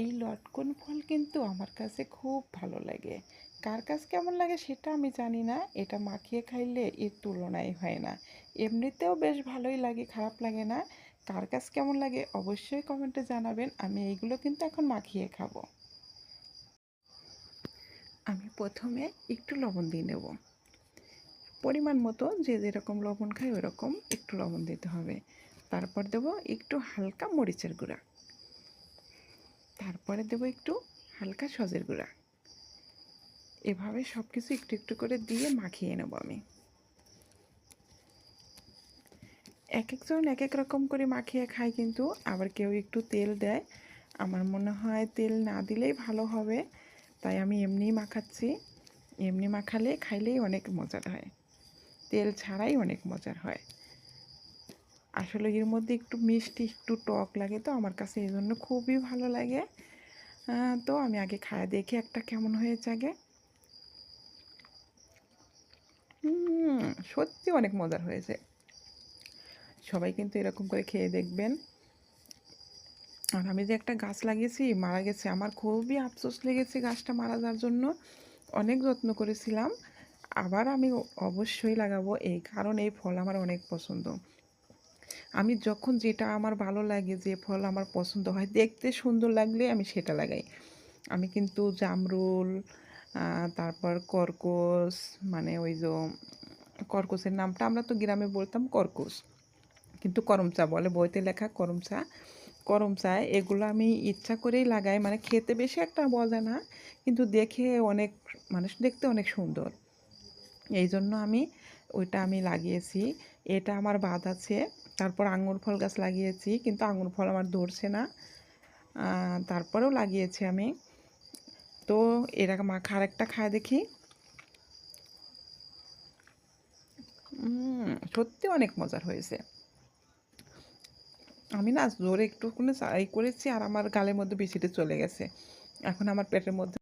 এই লটকন ফল কিন্তু আমার কাছে খুব ভালো লাগে। কার কাছে কেমন লাগে সেটা আমি জানি না। এটা মাখিয়ে খাইলে এর তুলনাই হয় না। এমনিতেও বেশ ভালোই লাগে, খারাপ লাগে না। কার কাছে কেমন লাগে অবশ্যই কমেন্টে জানাবেন। আমি এইগুলো কিন্তু এখন মাখিয়ে খাবো। আমি প্রথমে একটু লবণ দিয়ে নেব, পরিমাণ মতো, যে যেরকম লবণ খায় ওরকম একটু লবণ দিতে হবে। তারপর দেব একটু হালকা মরিচের গুঁড়া, তারপরে দেব একটু হালকা সজের গুঁড়া। এভাবে সব কিছু একটু একটু করে দিয়ে মাখিয়ে নেব আমি। এক একজন এক এক রকম করে মাখিয়ে খায়, কিন্তু আবার কেউ একটু তেল দেয়। আমার মনে হয় তেল না দিলেই ভালো হবে, তাই আমি এমনিই মাখাচ্ছি। এমনি মাখালে খাইলেই অনেক মজার হয়, তেল ছাড়াই অনেক মজার হয়। আসলে এর মধ্যে একটু মিষ্টি একটু টক লাগে, তো আমার কাছে এই জন্য খুবই ভালো লাগে। তো আমি আগে খায় দেখি একটা কেমন হয়েছে আগে। সত্যি অনেক মজার হয়েছে। সবাই কিন্তু এরকম করে খেয়ে দেখবেন। আর আমি যে একটা গাছ লাগিয়েছি মারা গেছে, আমার খুবই আফসোস লেগেছে গাছটা মারা যাওয়ার জন্য। অনেক যত্ন করেছিলাম। আবার আমি অবশ্যই লাগাবো, এই কারণ এই ফল আমার অনেক পছন্দ। আমি যখন যেটা আমার ভালো লাগে, যে ফল আমার পছন্দ হয়, দেখতে সুন্দর লাগলে আমি সেটা লাগাই। আমি কিন্তু জামরুল, তারপর কর্কস, মানে ওই যে কর্কসের নামটা আমরা তো গ্রামে বলতাম কর্কস, কিন্তু করমচা বলে, বইতে লেখা করমচা। করমচা এগুলো আমি ইচ্ছা করেই লাগাই, মানে খেতে বেশি একটা মজা না, কিন্তু দেখে অনেক, মানুষ দেখতে অনেক সুন্দর, এই জন্য আমি ওইটা আমি লাগিয়েছি। এটা আমার বাদ আছে। তারপর আঙুর ফল গাছ লাগিয়েছি, কিন্তু আঙুর ফল আমার ধরছে না। তারপরেও লাগিয়েছি আমি। তো এরা মাখা আরেকটা খায় দেখি। সত্যি অনেক মজার হয়েছে। আমি না জোরে একটুখানি করেছি আর আমার গালের মধ্যে বেশিটা চলে গেছে। এখন আমার পেটের মধ্যে